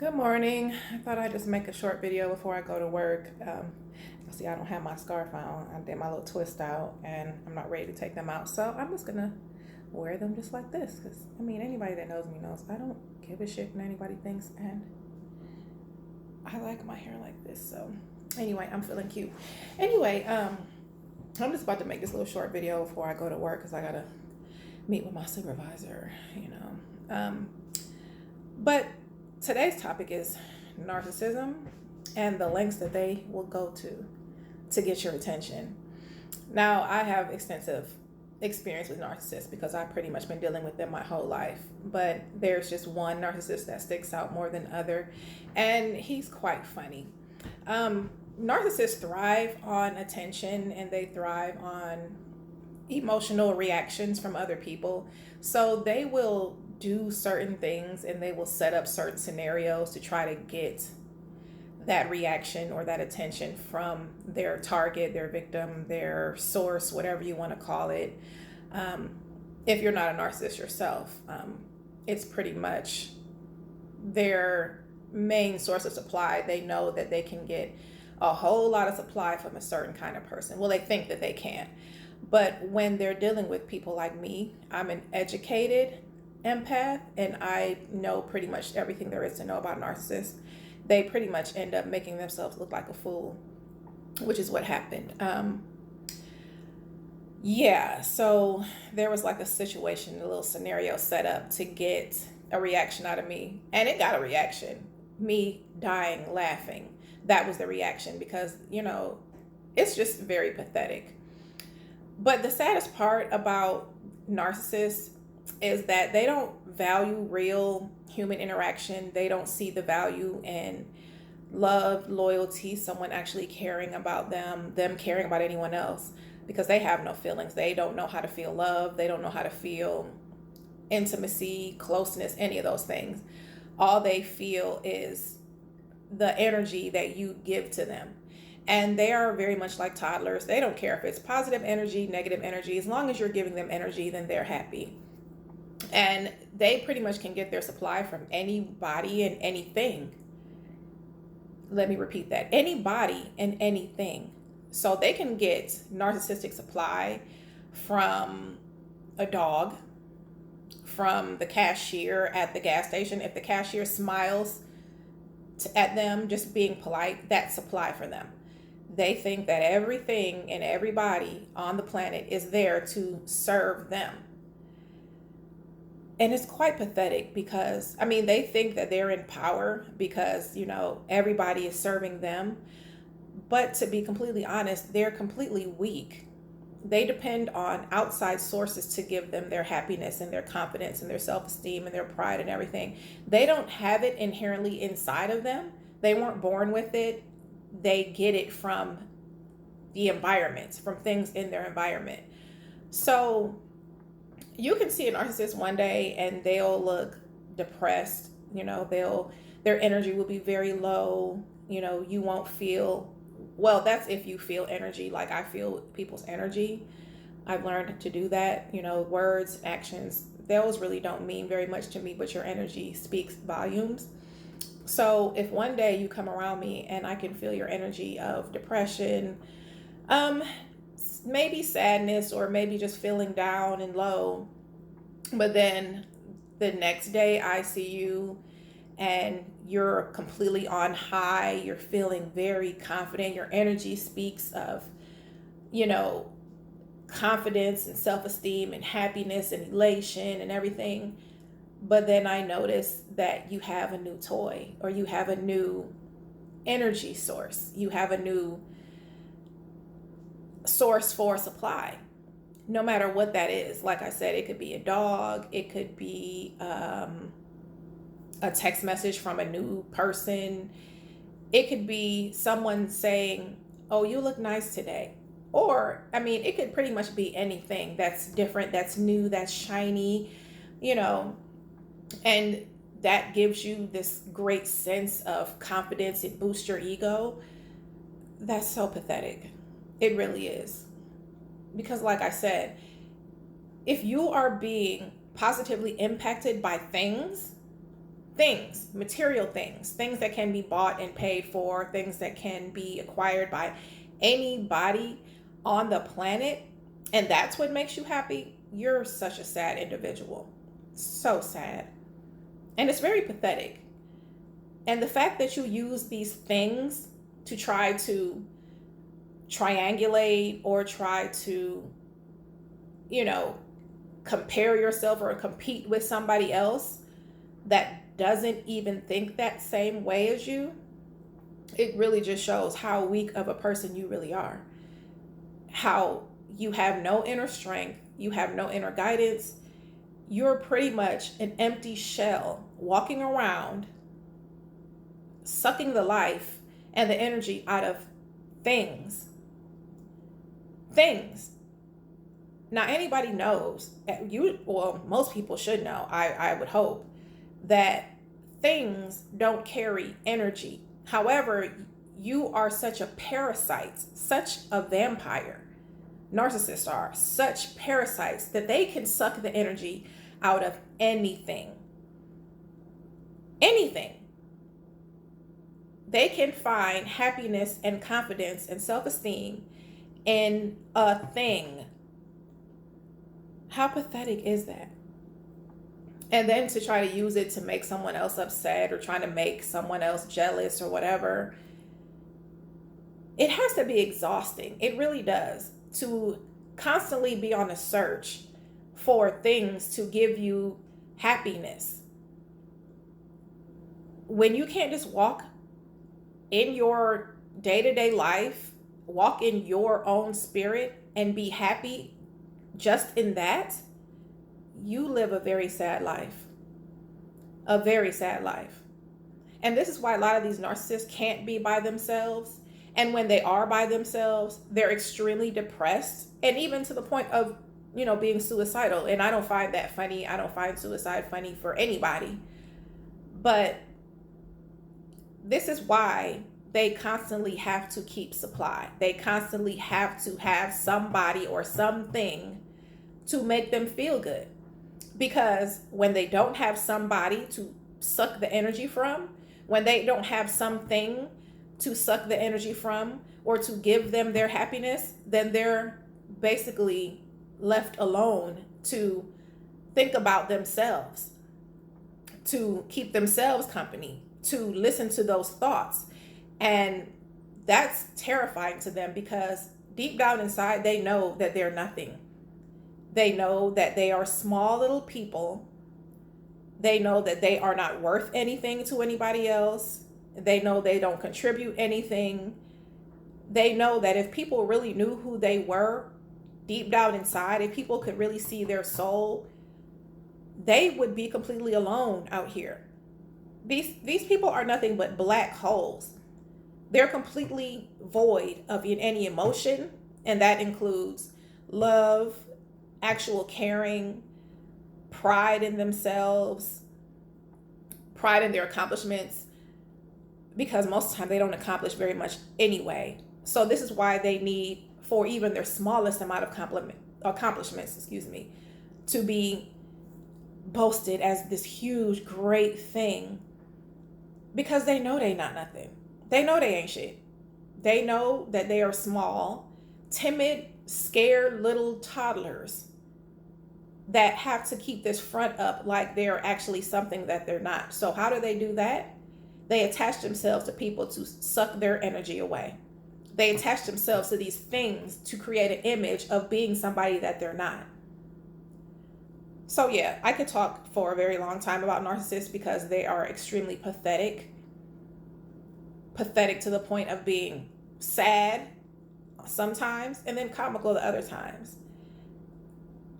Good morning. I thought I'd just make a short video before I go to work. See, I don't have my scarf on. I did my little twist out and I'm not ready to take them out. So I'm just gonna wear them just like this. Because, I mean, anybody that knows me knows I don't give a shit what anybody thinks. And I like my hair like this. So anyway, I'm feeling cute. Anyway, I'm just about to make this little short video before I go to work because I gotta meet with my supervisor. But today's topic is narcissism and the lengths that they will go to get your attention. Now, I have extensive experience with narcissists because I've pretty much been dealing with them my whole life. But there's just one narcissist that sticks out more than other, and he's quite funny. Narcissists thrive on attention and they thrive on emotional reactions from other people. So they will do certain things and they will set up certain scenarios to try to get that reaction or that attention from their target, their victim, their source, whatever you want to call it. If you're not a narcissist yourself, it's pretty much their main source of supply. They know that they can get a whole lot of supply from a certain kind of person. Well, they think that they can. But when they're dealing with people like me, I'm an educated empath and I know pretty much everything there is to know about narcissists. They pretty much end up making themselves look like a fool, which is what happened. So there was like a situation, a little scenario set up to get a reaction out of me, and it got a reaction. Me dying laughing. That was the reaction because, it's just very pathetic. But the saddest part about narcissists is that they don't value real human interaction. They don't see the value in love, loyalty, someone actually caring about them caring about anyone else, because they have no feelings. They don't know how to feel love. They don't know how to feel intimacy, closeness, any of those things. All they feel is the energy that you give to them. And they are very much like toddlers. They don't care if it's positive energy, negative energy. As long as you're giving them energy, then they're happy. And they pretty much can get their supply from anybody and anything. Let me repeat that. Anybody and anything. So they can get narcissistic supply from a dog, from the cashier at the gas station. If the cashier smiles at them, just being polite, that's supply for them. They think that everything and everybody on the planet is there to serve them. And it's quite pathetic because, they think that they're in power because, everybody is serving them. But to be completely honest, they're completely weak. They depend on outside sources to give them their happiness and their confidence and their self-esteem and their pride and everything. They don't have it inherently inside of them. They weren't born with it. They get it from the environment, from things in their environment. So you can see a narcissist one day and they'll look depressed. Their energy will be very low. You won't feel, well, that's if you feel energy like I feel people's energy. I've learned to do that. Words, actions, those really don't mean very much to me, but your energy speaks volumes. So if one day you come around me and I can feel your energy of depression, maybe sadness, or maybe just feeling down and low, but then the next day I see you and you're completely on high, you're feeling very confident, your energy speaks of, confidence and self-esteem and happiness and elation and everything. But then I notice that you have a new toy, or you have a new energy source. You have a new source for supply, no matter what that is. Like I said, it could be a dog. It could be a text message from a new person. It could be someone saying, oh, you look nice today. Or, it could pretty much be anything that's different, that's new, that's shiny, and that gives you this great sense of confidence. It boosts your ego. That's so pathetic. It really is. Because like I said, if you are being positively impacted by things, things, material things, things that can be bought and paid for, things that can be acquired by anybody on the planet, and that's what makes you happy, you're such a sad individual. So sad. And it's very pathetic. And the fact that you use these things to try to triangulate or try to, you know, compare yourself or compete with somebody else that doesn't even think that same way as you, it really just shows how weak of a person you really are. How you have no inner strength, you have no inner guidance. You're pretty much an empty shell walking around, sucking the life and the energy out of things. Things. Now, anybody knows, well, most people should know, I would hope, that things don't carry energy. However, you are such a parasite, such a vampire. Narcissists are such parasites that they can suck the energy out of anything. Anything. They can find happiness and confidence and self-esteem in a thing. How pathetic is that? And then to try to use it to make someone else upset or trying to make someone else jealous or whatever. It has to be exhausting. It really does. To constantly be on a search for things to give you happiness. When you can't just walk in your day-to-day life, walk in your own spirit and be happy just in that, you live a very sad life. A very sad life. And this is why a lot of these narcissists can't be by themselves. And when they are by themselves, they're extremely depressed. And even to the point of, being suicidal. And I don't find that funny. I don't find suicide funny for anybody. But this is why they constantly have to keep supply. They constantly have to have somebody or something to make them feel good. Because when they don't have somebody to suck the energy from, when they don't have something to suck the energy from or to give them their happiness, then they're basically left alone to think about themselves, to keep themselves company, to listen to those thoughts. And that's terrifying to them because deep down inside, they know that they're nothing. They know that they are small little people. They know that they are not worth anything to anybody else. They know they don't contribute anything. They know that if people really knew who they were deep down inside, if people could really see their soul, they would be completely alone out here. These people are nothing but black holes. They're completely void of any emotion, and that includes love, actual caring, pride in themselves, pride in their accomplishments, because most of the time they don't accomplish very much anyway. So this is why they need, for even their smallest amount of accomplishments, to be boasted as this huge, great thing, because they know they not nothing. They know they ain't shit. They know that they are small, timid, scared little toddlers that have to keep this front up like they're actually something that they're not. So how do they do that? They attach themselves to people to suck their energy away. They attach themselves to these things to create an image of being somebody that they're not. So yeah, I could talk for a very long time about narcissists because they are extremely pathetic. Pathetic to the point of being sad sometimes and then comical the other times.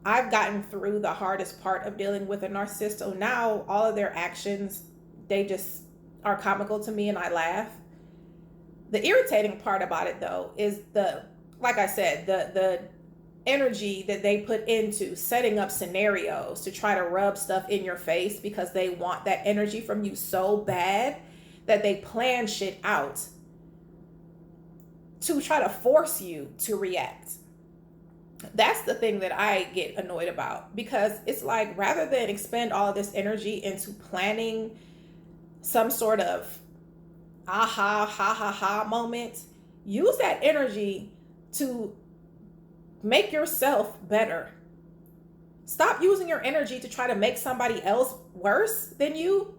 I've gotten through the hardest part of dealing with a narcissist, so now all of their actions, they just are comical to me and I laugh. The irritating part about it though is like I said, the energy that they put into setting up scenarios to try to rub stuff in your face because they want that energy from you so bad that they plan shit out to try to force you to react. That's the thing that I get annoyed about, because it's like, rather than expend all this energy into planning some sort of aha, ha ha ha moment, use that energy to make yourself better. Stop using your energy to try to make somebody else worse than you,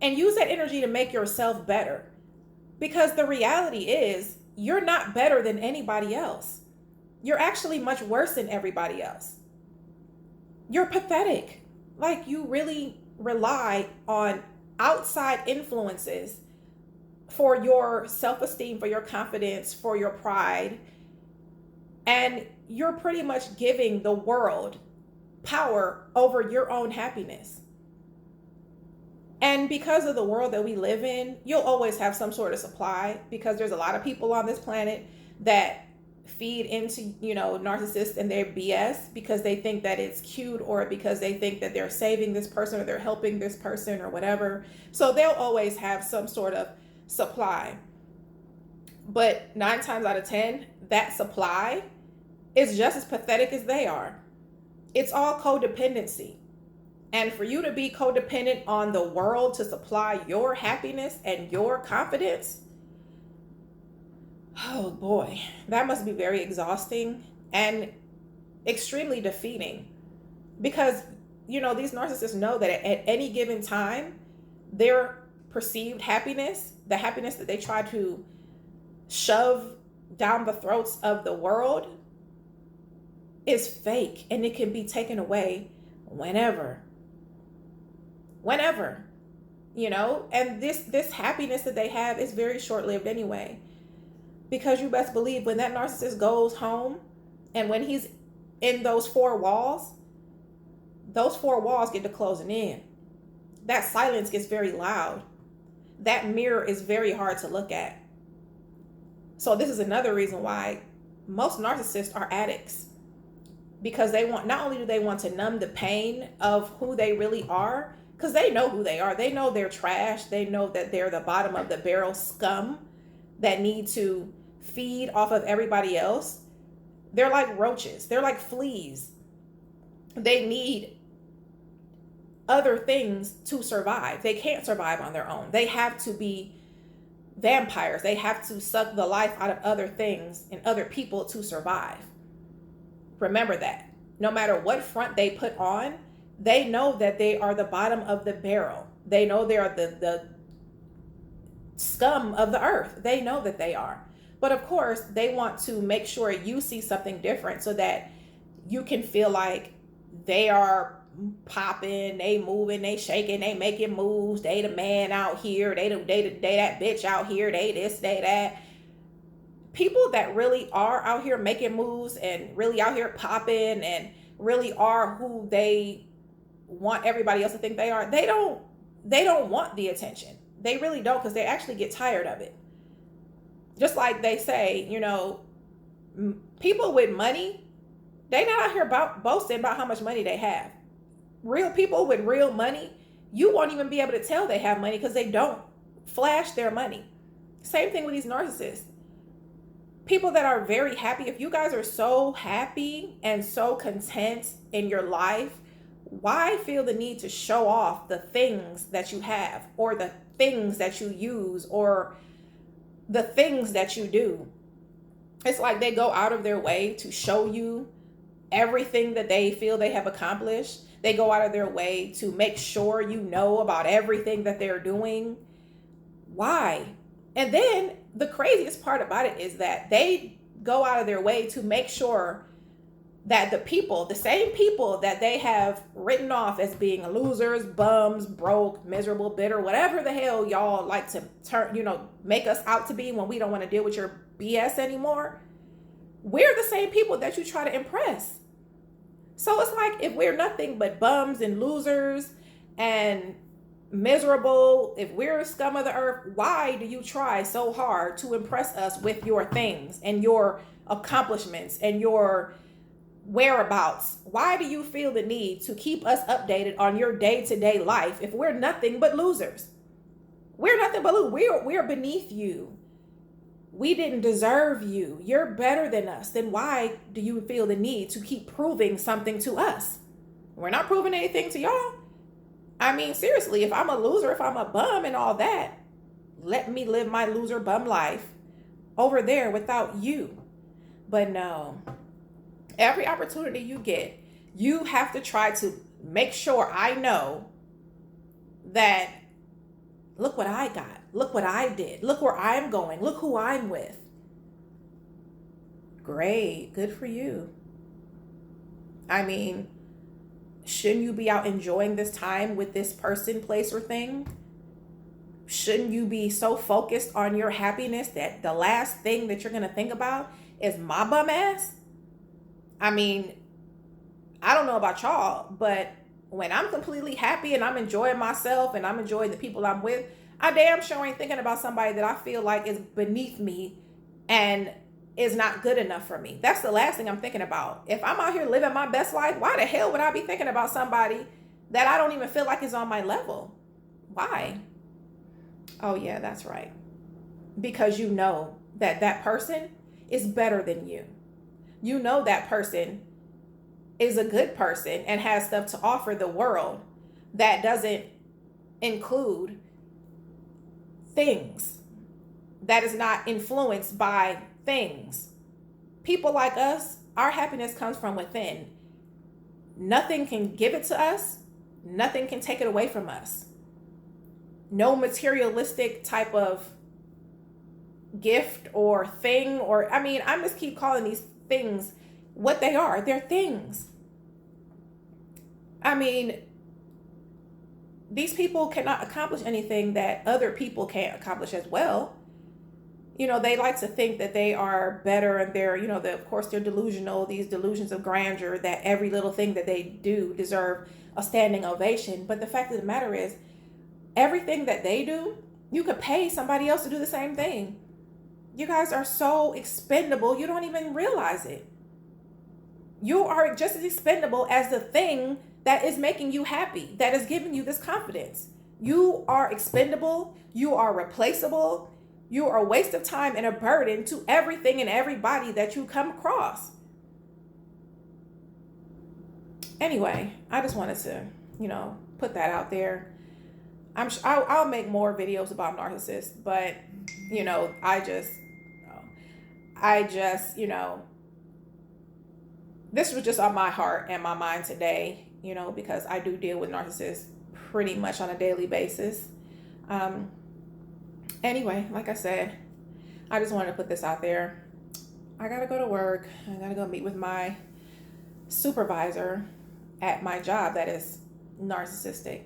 and use that energy to make yourself better. Because the reality is, you're not better than anybody else. You're actually much worse than everybody else. You're pathetic. Like, you really rely on outside influences for your self-esteem, for your confidence, for your pride. And you're pretty much giving the world power over your own happiness. And because of the world that we live in, you'll always have some sort of supply, because there's a lot of people on this planet that feed into, narcissists and their BS because they think that it's cute, or because they think that they're saving this person, or they're helping this person, or whatever. So they'll always have some sort of supply. But 9 times out of 10, that supply is just as pathetic as they are. It's all codependency. And for you to be codependent on the world to supply your happiness and your confidence, oh boy, that must be very exhausting and extremely defeating. Because, these narcissists know that at any given time, their perceived happiness, the happiness that they try to shove down the throats of the world, is fake, and it can be taken away whenever, and this happiness that they have is very short-lived anyway. Because you best believe, when that narcissist goes home, and when he's in those 4 walls get to closing in. That silence gets very loud. That mirror is very hard to look at. So this is another reason why most narcissists are addicts. Because not only do they want to numb the pain of who they really are, because they know who they are. They know they're trash. They know that they're the bottom of the barrel scum that need to feed off of everybody else. They're like roaches. They're like fleas. They need other things to survive. They can't survive on their own. They have to be vampires. They have to suck the life out of other things and other people to survive. Remember that. No matter what front they put on, they know that they are the bottom of the barrel. They know they are the scum of the earth. They know that they are. But of course, they want to make sure you see something different, so that you can feel like they are popping, they moving, they shaking, they making moves, they the man out here, they that bitch out here, they this, they that. People that really are out here making moves and really out here popping and really are who they want everybody else to think they are, they don't want the attention. They really don't, because they actually get tired of it. Just like they say, people with money, they not out here boasting about how much money they have. Real people with real money, you won't even be able to tell they have money, because they don't flash their money. Same thing with these narcissists. People that are very happy, if you guys are so happy and so content in your life, why feel the need to show off the things that you have, or the things that you use, or the things that you do? It's like they go out of their way to show you everything that they feel they have accomplished. They go out of their way to make sure you know about everything that they're doing. Why? And then the craziest part about it is that they go out of their way to make sure that the same people that they have written off as being losers, bums, broke, miserable, bitter, whatever the hell y'all like to make us out to be when we don't want to deal with your BS anymore, we're the same people that you try to impress. So it's like, if we're nothing but bums and losers and miserable, if we're scum of the earth, why do you try so hard to impress us with your things and your accomplishments and your whereabouts? Why do you feel the need to keep us updated on your day-to-day life if we're nothing but losers? We're nothing but losers. We're beneath you. We didn't deserve you. You're better than us. Then why do you feel the need to keep proving something to us? We're not proving anything to y'all. I mean, seriously, if I'm a loser, if I'm a bum and all that, let me live my loser bum life over there without you. But no, every opportunity you get, you have to try to make sure I know that look what I got, look what I did, look where I'm going, look who I'm with. Great, good for you. I mean, shouldn't you be out enjoying this time with this person, place, or thing? Shouldn't you be so focused on your happiness that the last thing that you're going to think about is my bum ass? I mean, I don't know about y'all, but when I'm completely happy and I'm enjoying myself and I'm enjoying the people I'm with, I damn sure ain't thinking about somebody that I feel like is beneath me and is not good enough for me. That's the last thing I'm thinking about. If I'm out here living my best life, why the hell would I be thinking about somebody that I don't even feel like is on my level? Why? Oh, yeah, that's right. Because you know that that person is better than you. You know that person is a good person and has stuff to offer the world that doesn't include things, that is not influenced by things. People like us, our happiness comes from within. Nothing can give it to us, nothing can take it away from us. No materialistic type of gift or thing, or I mean, I just keep calling these things what they are. They're things. I mean, these people cannot accomplish anything that other people can't accomplish as well. You know, they like to think that they are better, and they're, you know, of course they're delusional, these delusions of grandeur, that every little thing that they do deserve a standing ovation. But the fact of the matter is, everything that they do, you could pay somebody else to do the same thing. You guys are so expendable, you don't even realize it. You are just as expendable as the thing that is making you happy, that is giving you this confidence. You are expendable, you are replaceable, you are a waste of time and a burden to everything and everybody that you come across. Anyway, I just wanted to, put that out there. I'll make more videos about narcissists, but I just, this was just on my heart and my mind today, because I do deal with narcissists pretty much on a daily basis. Anyway, like I said, I just wanted to put this out there. I gotta go to work. I gotta go meet with my supervisor at my job that is narcissistic.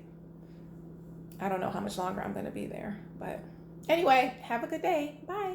I don't know how much longer I'm gonna be there, but anyway, have a good day. Bye.